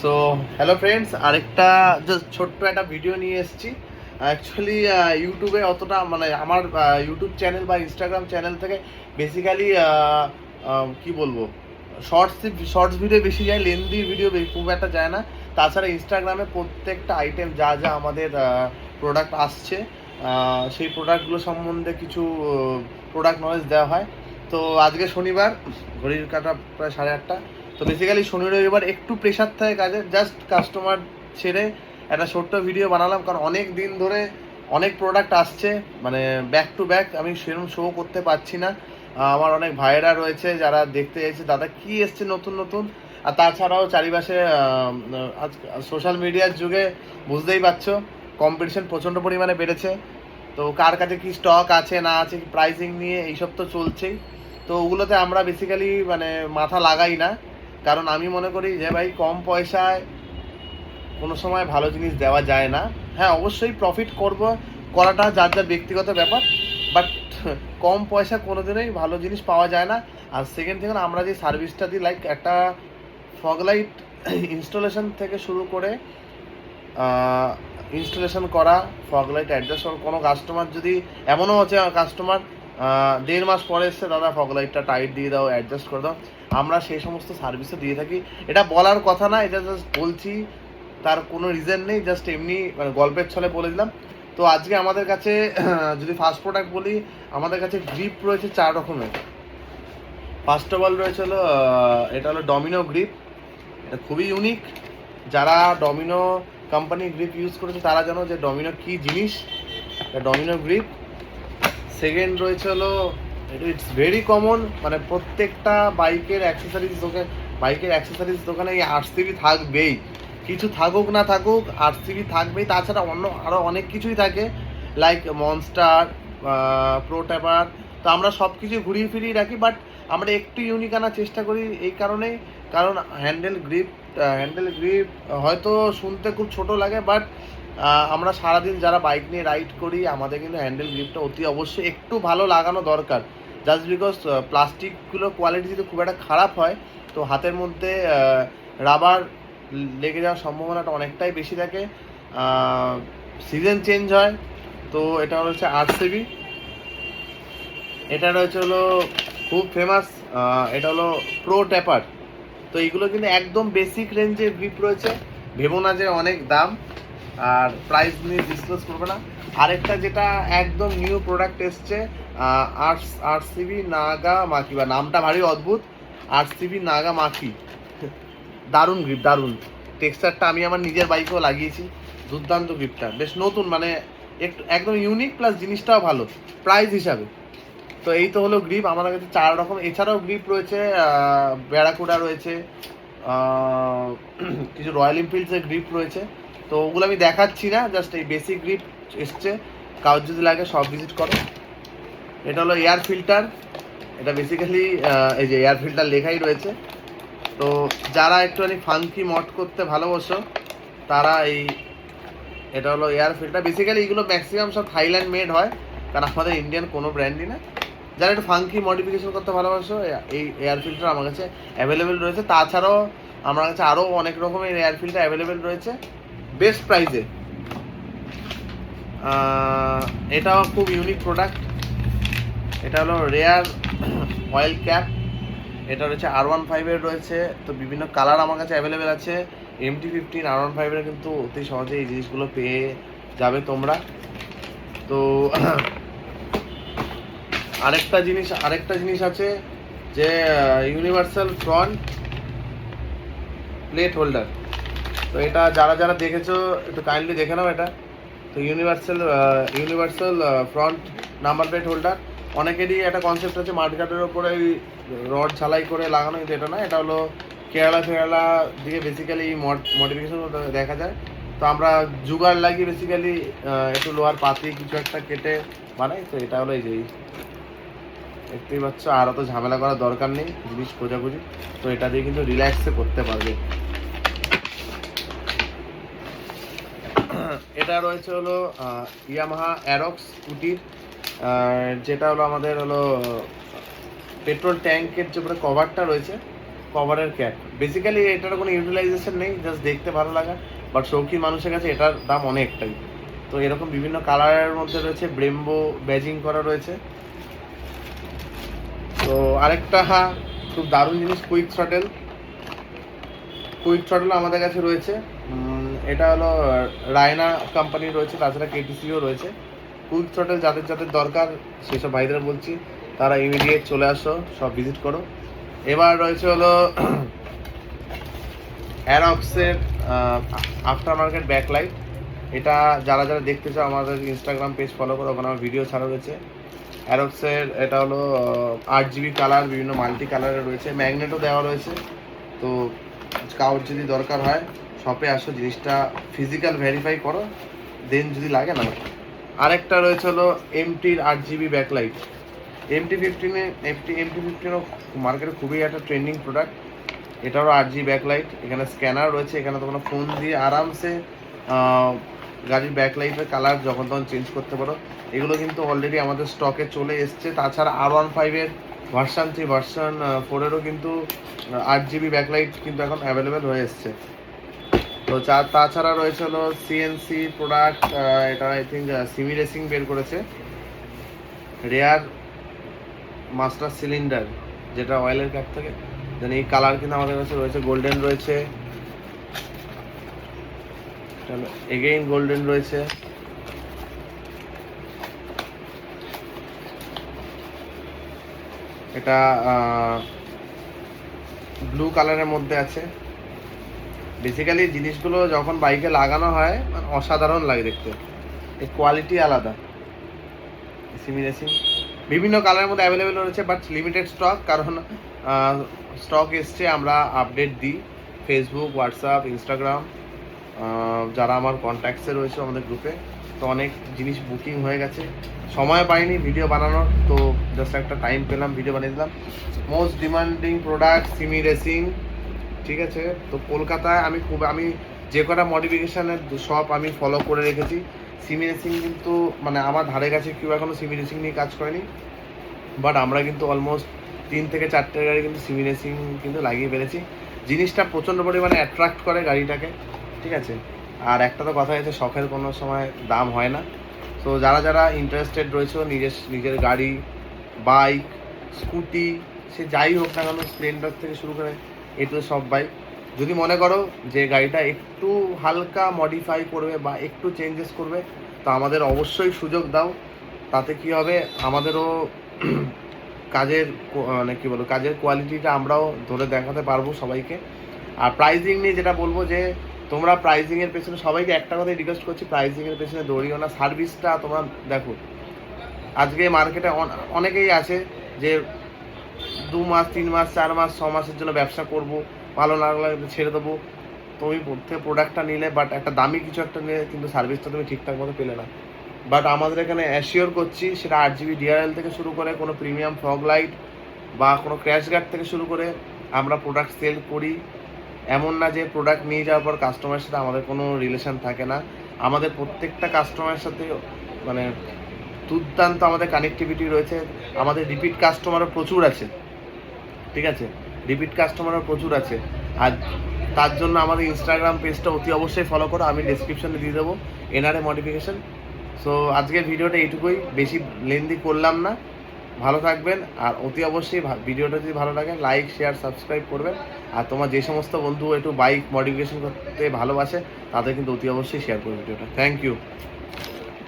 So hello friends, আরেকটা just ছোট্ট একটা ভিডিও নিয়ে এসেছি। অ্যাকচুয়ালি ইউটিউবে অতটা মানে আমার ইউটিউব চ্যানেল বা ইনস্টাগ্রাম চ্যানেল থেকে বেসিক্যালি কি বলবো, শর্টস ভিডিও বেশি যায়, লেন্দি ভিডিও খুব একটা যায় না। তাছাড়া ইনস্টাগ্রামে প্রত্যেকটা আইটেম যা যা আমাদের প্রোডাক্ট আসছে, সেই প্রোডাক্টগুলো সম্বন্ধে কিছু প্রোডাক্ট নলেজ দেওয়া হয়। তো আজকে শনিবার, ঘড়ির কাঁটা প্রায় 8:30। তো বেসিক্যালি শনি রবিবার একটু প্রেশার থাকে কাজে, জাস্ট কাস্টমার ছেড়ে একটা ছোট্ট ভিডিও বানালাম, কারণ অনেক দিন ধরে অনেক প্রোডাক্ট আসছে, মানে ব্যাক টু ব্যাক আমি সেরকম শো করতে পারছি না। আমার অনেক ভাইয়েরা রয়েছে যারা দেখতে চাইছে দাদা কি এসছে নতুন নতুন। আর তাছাড়াও চারিপাশে আজ সোশ্যাল মিডিয়ার যুগে বুঝতেই পারছো, কম্পিটিশন প্রচণ্ড পরিমাণে বেড়েছে। তো কার কাছে কি স্টক আছে না আছে, প্রাইসিং নিয়ে এইসব তো চলছেই। তো ওগুলোতে আমরা বেসিক্যালি মানে মাথা লাগাই না, কারণ আমি মনে করি যে ভাই কম পয়সায় কোনো সময় ভালো জিনিস দেওয়া যায় না। হ্যাঁ, অবশ্যই প্রফিট করাটা যার যার ব্যক্তিগত ব্যাপার, বাট কম পয়সা কোনো দিনই ভালো জিনিস পাওয়া যায় না। আর সেকেন্ড থেকে আমরা যে সার্ভিসটা দিই, লাইক একটা ফগ লাইট ইনস্টলেশন থেকে শুরু করে ইনস্টলেশন করা, ফগ লাইট অ্যাডজাস্ট করা। কোনো কাস্টমার যদি এমনও আছে, কাস্টমার 1.5 মাস পরে এসছে, দাদা ফগ লাইটটা টাইট দিয়ে দাও, অ্যাডজাস্ট করে দাও, আমরা সেই সমস্ত সার্ভিসও দিয়ে থাকি। এটা বলার কথা না, এটা জাস্ট বলছি, তার কোনো রিজন নেই, জাস্ট এমনি মানে গল্পের ছলে বলে দিলাম। তো আজকে আমাদের কাছে যদি ফার্স্ট প্রোডাক্ট বলি, আমাদের কাছে গ্রিপ রয়েছে 4 রকমের। ফার্স্ট অফ অল রয়েছে হলো এটা হলো ডমিনো গ্রিপ। এটা খুবই ইউনিক। যারা ডমিনো কোম্পানির গ্রিপ ইউজ করেছে তারা জানো যে ডমিনো কী জিনিস। Domino grip. সেকেন্ড রয়েছে হলো, ইটস ভেরি কমন, মানে প্রত্যেকটা বাইকের অ্যাক্সেসরিজ দোকানে এই আরসিবি থাকবেই, কিছু থাকুক না থাকুক আরসিবি থাকবেই। তাছাড়া অন্য আরও অনেক কিছুই থাকে, লাইক মনস্টার, প্রো ট্যাপার। তো আমরা সব কিছু ঘুরিয়ে ফিরিয়ে রাখি, বাট আমরা একটু ইউনিক আনার চেষ্টা করি এই কারণেই, কারণ হ্যান্ডেল গ্রিপ হয়তো শুনতে খুব ছোট লাগে, বাট আমরা সারাদিন যারা বাইক নিয়ে রাইড করি আমাদের কিন্তু হ্যান্ডেল গ্রিপটা অতি অবশ্যই একটু ভালো লাগানো দরকার। জাস্ট বিকজ প্লাস্টিকগুলোর কোয়ালিটি যদি খুব একটা খারাপ হয়, তো হাতের মধ্যে রাবার লেগে যাওয়ার সম্ভাবনাটা অনেকটাই বেশি থাকে। সিজন চেঞ্জ হয়। তো এটা হচ্ছে আরসিবি। এটা রয়েছে হলো খুব ফেমাস, এটা হলো প্রো ট্যাপার। তো এইগুলো কিন্তু একদম বেসিক রেঞ্জের গ্রিপ রয়েছে, ভেবো না যে অনেক দাম। আর প্রাইস নিয়ে ডিসক্লোজ করবে না। আরেকটা যেটা একদম নিউ প্রোডাক্ট এসছে, আরসিবি নাগা মাকি, বা নামটা ভারী অদ্ভুত, আরসিবি নাগা মাকি। দারুণ গ্রিপ, দারুণ টেক্সচারটা, আমি আমার নিজের বাইকেও লাগিয়েছি, দুর্দান্ত গ্রিপটা, বেশ নতুন, মানে একটু একদম ইউনিক, প্লাস জিনিসটাও ভালো প্রাইস হিসাবে। তো এই তো হলো গ্রিপ আমাদের কাছে 4 রকম। এছাড়াও গ্রিপ রয়েছে, ব্যারাকুডা রয়েছে, কিছু রয়্যাল এনফিল্ডসের গ্রিপ রয়েছে। তো ওগুলো আমি দেখাচ্ছি না, জাস্ট এই বেসিক গ্রিপ এসছে, কাগজ যদি লাগে সব ভিজিট করো। এটা হলো এয়ার ফিল্টার। এটা বেসিক্যালি এই যে এয়ার ফিল্টার লেখাই রয়েছে। তো যারা একটুখানি ফাঙ্কি মড করতে ভালোবাসো তারা এটা হলো এয়ার ফিল্টার। বেসিক্যালি এগুলো ম্যাক্সিমাম সব থাইল্যান্ড মেড হয়, কারণ আমাদের ইন্ডিয়ান কোনো ব্র্যান্ডই না। যারা একটু ফাঙ্কি মডিফিকেশন করতে ভালোবাসো, এই এয়ার ফিল্টার আমার কাছে অ্যাভেলেবেল রয়েছে। তাছাড়াও আমার কাছে আরও অনেক রকমের এয়ার ফিল্টার অ্যাভেলেবেল রয়েছে বেস্ট প্রাইসে। এটাও খুব ইউনিক প্রোডাক্ট। এটা হলো রেয়ার অয়েল ক্যাপ। এটা রয়েছে R15-এর রয়েছে। তো বিভিন্ন কালার আমার কাছে অ্যাভেলেবেল আছে। MT-15 R15-এর কিন্তু অতি সহজে এই জিনিসগুলো পেয়ে যাবে তোমরা। তো আরেকটা জিনিস আছে যে ইউনিভার্সাল ফ্রন্ট প্লেট হোল্ডার। তো এটা যারা যারা দেখেছো একটু কাইন্ডলি দেখে নাও এটা। তো universal front number plate holder. অনেকেরই একটা কনসেপ্ট আছে মাঠঘাটের ওপরে ওই রড ঝালাই করে লাগানো, কিন্তু এটা না, এটা হলো কেরালা দিকে বেসিক্যালি মডিফিকেশন দেখা যায়। তো আমরা জুগাড় লাগিয়ে বেসিক্যালি একটু লোহার পাতি কিছু একটা কেটে বানাই। তো এটা হলো এই যে দেখতেই পাচ্ছ, আর অত ঝামেলা করার দরকার নেই জিনিস খোঁজাখুঁজি। তো এটা দিয়ে কিন্তু রিল্যাক্সে করতে পারবে। এটা রয়েছে হলো ইয়ামাহা অ্যারক্স স্কুটির, যেটা হলো আমাদের হলো পেট্রোল ট্যাঙ্কের যে উপরে কভারটা রয়েছে, কভারের ক্যাপ। বেসিক্যালি এটার কোনো ইউটিলাইজেশন নেই, জাস্ট দেখতে ভালো লাগা, বাট শৌখিন মানুষের কাছে এটার দাম অনেকটাই। তো এরকম বিভিন্ন কালারের মধ্যে রয়েছে, ব্রেম্বো ব্যাজিং করা রয়েছে। তো আরেকটা খুব দারুণ জিনিস, কুইক থ্রটেল। কুইক থ্রটেল আমাদের কাছে রয়েছে, এটা হলো রায়না কোম্পানির রয়েছে, তাছাড়া কেটিসিও রয়েছে। কুইক থ্রটেল যাদের যাদের দরকার সেসব ভাইদের বলছি তারা ইমিডিয়েট চলে আসো, সব ভিজিট করো। এবার রয়েছে হলো অ্যারক্সের আফটার মার্কেট ব্যাকলাইট। এটা যারা যারা দেখতে চাও আমাদের ইনস্টাগ্রাম পেজ ফলো করো, ওখানে আমার ভিডিও ছাড়া রয়েছে। অ্যারক্সের এটা হলো 8GB কালার, বিভিন্ন মাল্টি কালারের রয়েছে, ম্যাগনেটও দেওয়া রয়েছে। তো কাউর যদি দরকার হয় শপে আসো, জিনিসটা ফিজিক্যাল ভেরিফাই করো, দেন যদি লাগে না। আরেকটা রয়েছে হলো এমটির 8GB ব্যাকলাইট। MT15ও মার্কেটে খুবই একটা ট্রেন্ডিং প্রোডাক্ট। এটারও 8GB ব্যাকলাইট, এখানে স্ক্যানার রয়েছে, এখানে তোমরা ফোন দিয়ে আরামসে গাড়ির ব্যাকলাইটের কালার যখন তখন চেঞ্জ করতে পারো। এগুলো কিন্তু অলরেডি আমাদের স্টকে চলে এসছে। তাছাড়া R15-এর ভার্সান 3, ভার্সান 4-এরও কিন্তু 8GB ব্যাকলাইট কিন্তু এখন অ্যাভেলেবেল হয়ে এসছে। তো তাছাড়া রয়েছে হলো সিএনসি প্রোডাক্ট, এটা আই থিঙ্ক সিমি রেসিং বের করেছে, রেয়ার মাস্টার সিলিন্ডার, যেটা অয়েলের ক্যাপ থেকে। দেন এই কালার কিন্তু আমাদের কাছে রয়েছে, গোল্ডেন রয়েছে, এগেইন গোল্ডেন রয়েছে। এটা ব্লু কালারের মধ্যে আছে। বেসিক্যালি জিনিসগুলো যখন বাইকে লাগানো হয় মানে অসাধারণ লাগে দেখতে, এর কোয়ালিটি আলাদা। সিমি রেসিং বিভিন্ন কালারের মধ্যে অ্যাভেলেবেল রয়েছে, বাট লিমিটেড স্টক, কারণ স্টক এসছে, আমরা আপডেট দিই ফেসবুক, হোয়াটসঅ্যাপ, ইনস্টাগ্রাম, যারা আমার কন্ট্যাক্টসে রয়েছে আমাদের গ্রুপে। তো অনেক জিনিস বুকিং হয়ে গেছে, সময় পাইনি ভিডিও বানানোর, তো জাস্ট একটা টাইম পেলাম, ভিডিও বানিয়ে দিলাম। Most demanding product Simi racing, ঠিক আছে। তো কলকাতায় আমি যে কটা মডিফিকেশানের শপ আমি ফলো করে রেখেছি, সিমি রেসিং কিন্তু মানে আমার ধারে কাছে কেউ এখনও সিমি রেসিং নিয়ে কাজ করেনি, বাট আমরা কিন্তু অলমোস্ট 3 থেকে 4টে গাড়ি কিন্তু সিমি রেসিং কিন্তু লাগিয়ে ফেলেছি। জিনিসটা প্রচণ্ড পরিমাণে অ্যাট্রাক্ট করে গাড়িটাকে, ঠিক আছে। আর একটা তো কথা আছে, শখের কোনো সময় দাম হয় না। তো যারা যারা ইন্টারেস্টেড রয়েছে নিজের গাড়ি, বাইক, স্কুটি, সে যাই হোক না কেন, স্প্লেন্ডার থেকে শুরু করে এটু সব বাইক, যদি মনে করো যে গাড়িটা একটু হালকা মডিফাই করবে বা একটু চেঞ্জেস করবে, তো আমাদের অবশ্যই সুযোগ দাও। তাতে কি হবে, আমাদেরও কাজের মানে কী বলবো, কাজের কোয়ালিটিটা আমরাও ধরে দেখাতে পারবো সবাইকে। আর প্রাইজিং নিয়ে যেটা বলবো, যে তোমরা প্রাইজিংয়ের পেছনে, সবাইকে একটা কথাই রিকোয়েস্ট করছি, প্রাইজিংয়ের পেছনে দৌড়িও না, সার্ভিসটা তোমরা দেখো। আজকে মার্কেটে অনেকেই আছে যে 2 মাস, 3 মাস, 4 মাস, 6 মাসের জন্য ব্যবসা করব, ভালো লাগলে ছেড়ে দেবো। তুমি প্রোডাক্টটা নিলে, বাট একটা দামি কিছু একটা নিলে কিন্তু সার্ভিসটা তুমি ঠিকঠাক মতো পেলে না। বাট আমাদের এখানে অ্যাসিওর করছি, সেটা 8GB DRL থেকে শুরু করে কোনো প্রিমিয়াম ফগ লাইট বা কোনো ক্র্যাশ গার্ড থেকে শুরু করে আমরা প্রোডাক্ট সেল করি। এমন না যে প্রোডাক্ট নিয়ে যাওয়ার পর কাস্টমারের সাথে আমাদের কোনো রিলেশন থাকে না। আমাদের প্রত্যেকটা কাস্টমারের সাথে মানে দুর্দান্ত আমাদের কানেক্টিভিটি রয়েছে। আমাদের রিপিট কাস্টমারও প্রচুর আছে, ঠিক আছে, রিপিট কাস্টমারও প্রচুর আছে। আর তার জন্য আমাদের ইনস্টাগ্রাম পেজটা অতি অবশ্যই ফলো করো, আমি ডেসক্রিপশনে দিয়ে দেবো, NRA মডিফিকেশন। সো আজকের ভিডিওটা এইটুকুই, বেশি লেন্দি করলাম না। ভালো থাকবেন, আর অতি অবশ্যই ভিডিওটা যদি ভালো লাগে লাইক, শেয়ার, সাবস্ক্রাইব করবেন। আর তোমার যে সমস্ত বন্ধু একটু বাইক মডিফিকেশন করতে ভালোবাসে তাদের কিন্তু অতি অবশ্যই শেয়ার করবে ভিডিওটা। Thank you.